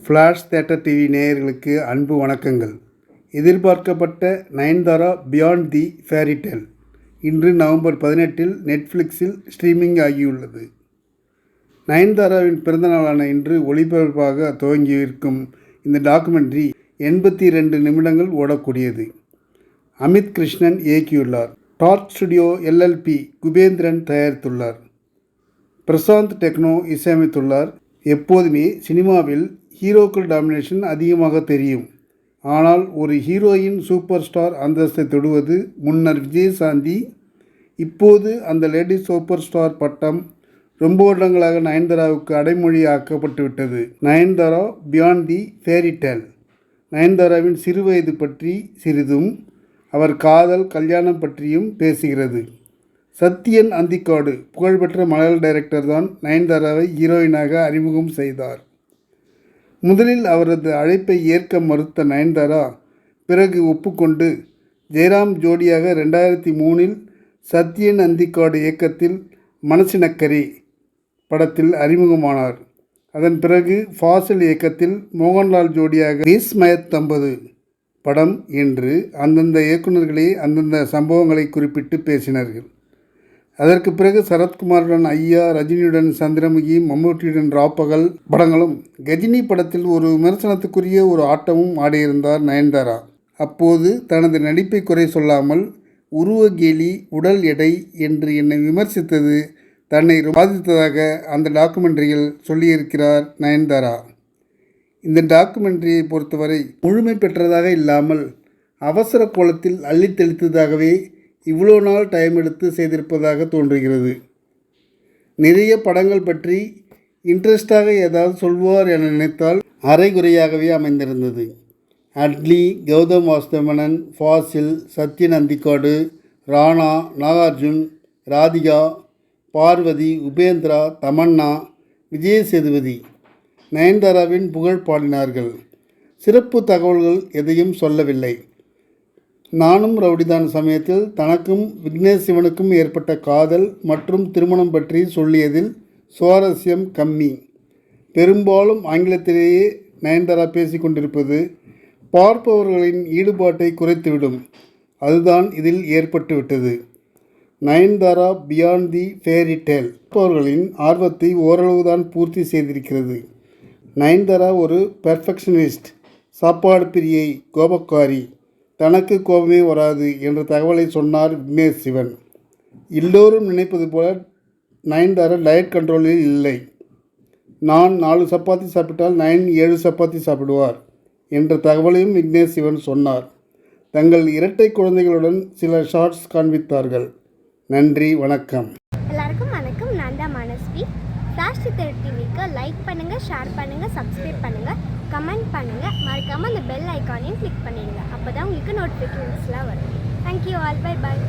Flash theatre TV நேயர்களுக்கு அன்பு வணக்கங்கள். எதிர்பார்க்கப்பட்ட Nayanthara beyond the fairy tale இன்று நவம்பர் 18 நெட்ஃப்ளிக்ஸில் ஸ்ட்ரீமிங் ஆகியுள்ளது. நயன்தாராவின் பிறந்தநாளான இன்று ஒளிபரப்பாக துவங்கியிருக்கும் இந்த டாக்குமெண்ட்ரி 82 நிமிடங்கள் ஓடக்கூடியது. அமித் கிருஷ்ணன் இயக்கியுள்ளார். டார்ச் ஸ்டுடியோ LLP குபேந்திரன் தயாரித்துள்ளார். பிரசாந்த் டெக்னோ இசையமைத்துள்ளார். எப்போதுமே சினிமாவில் ஹீரோக்கள் டாமினேஷன் அதிகமாக தெரியும். ஆனால் ஒரு ஹீரோயின் சூப்பர் ஸ்டார் அந்தஸ்தை தொடுவது முன்னர் விஜயசாந்தி. இப்போது அந்த லேடி சூப்பர் ஸ்டார் பட்டம் ரொம்ப வருடங்களாக நயன்தாராவுக்கு அடைமொழி ஆக்கப்பட்டுவிட்டது. Nayanthara beyond the fairy Tale நயன்தாராவின் சிறுவயது பற்றி சிறிதும் அவர் காதல் கல்யாணம் பற்றியும் பேசுகிறது. சத்யன் அந்திக்காடு புகழ்பெற்ற மலையாள டைரக்டர் தான் நயன்தாராவை ஹீரோயினாக அறிமுகம் செய்தார். முதலில் அவரது அழைப்பை ஏற்க மறுத்த நயன்தாரா பிறகு ஒப்புக்கொண்டு ஜெயராம் ஜோடியாக 2003 சத்யன் அந்திக்காடு இயக்கத்தில் மனசினக்கரி படத்தில் அறிமுகமானார். அதன் பிறகு ஃபாசில் இயக்கத்தில் மோகன்லால் ஜோடியாக விஸ்மயத்தம்பது படம் என்று அந்தந்த இயக்குநர்களே அந்தந்த சம்பவங்களை குறிப்பிட்டு பேசினார்கள். அதற்கு பிறகு சரத்குமாருடன் ஐயா, ரஜினியுடன் சந்திரமுகி, மம்முட்டியுடன் ராப்பகல் படங்களும், கஜினி படத்தில் ஒரு விமர்சனத்துக்குரிய ஒரு ஆட்டமும் ஆடியிருந்தார் நயன்தாரா. அப்போது தனது நடிப்பை குறை சொல்லாமல் உருவ கேலி, உடல் எடை என்று என்னை விமர்சித்தது தன்னை பாதித்ததாக அந்த டாக்குமெண்ட்ரியில் சொல்லியிருக்கிறார் நயன்தாரா. இந்த டாக்குமெண்ட்ரியை பொறுத்தவரை முழுமை பெற்றதாக இல்லாமல் அவசர கோலத்தில் அள்ளி தெளித்ததாகவே இவ்வளோ நாள் டைம் எடுத்து செய்திருப்பதாக தோன்றுகிறது. நிறைய படங்கள் பற்றி இன்ட்ரெஸ்டாக ஏதாவது சொல்வார் என நினைத்தால் அரைகுறையாகவே அமைந்திருந்தது. அட்லி, கௌதம் வாசுதேவன், ஃபாசில், சத்யன் அந்திக்காடு, ராணா, நாகார்ஜுன், ராதிகா, பார்வதி, உபேந்திரா, தமன்னா, விஜய் சேதுபதி நயன்தாராவின் புகழ் பாடினார்கள். சிறப்பு தகவல்கள் எதையும் சொல்லவில்லை. நானும் ரவுடிதான் சமயத்தில் தனக்கும் விக்னேஷ் சிவனுக்கும் ஏற்பட்ட காதல் மற்றும் திருமணம் பற்றி சொல்லியதில் சுவாரஸ்யம் கம்மி. பெரும்பாலும் ஆங்கிலத்திலேயே நயன்தாரா பேசிக்கொண்டிருப்பது பார்ப்பவர்களின் ஈடுபாட்டை குறைத்துவிடும். அதுதான் இதில் ஏற்பட்டுவிட்டது. Nayanthara beyond the fairy Tale பார்ப்பவர்களின் ஆர்வத்தை ஓரளவுதான் பூர்த்தி செய்திருக்கிறது. நயன்தாரா ஒரு பெர்ஃபெக்ஷனிஸ்ட், சாப்பாடு பிரியை, கோபக்காரி, தனக்கு கோபமே வராது என்ற தகவலை சொன்னார் விக்னேஷ் சிவன். எல்லோரும் நினைப்பது போல நயன்தாரா டயட் கண்ட்ரோலில் இல்லை. நான் 4 சப்பாத்தி சாப்பிட்டால் 7 சப்பாத்தி சாப்பிடுவார் என்ற தகவலையும் விக்னேஷ் சிவன் சொன்னார். தங்கள் இரட்டை குழந்தைகளுடன் சில ஷார்ட்ஸ் காண்பித்தார்கள். நன்றி, வணக்கம். எல்லாருக்கும் வணக்கம். நான் தான் மனஸ்வி. ஃப்ளாஷ் தியேட்டர் டிவிக்கு லைக் பண்ணுங்கள், ஷேர் பண்ணுங்கள், சப்ஸ்கிரைப் பண்ணுங்கள், கமெண்ட் பண்ணுங்கள். மறக்காமல் அந்த பெல் ஐக்கானையும் கிளிக் பண்ணிடுங்க. அப்போ தான் உங்களுக்கு நோட்டிஃபிகேஷன்ஸ்லாம் வரும். Thank you all. Bye bye.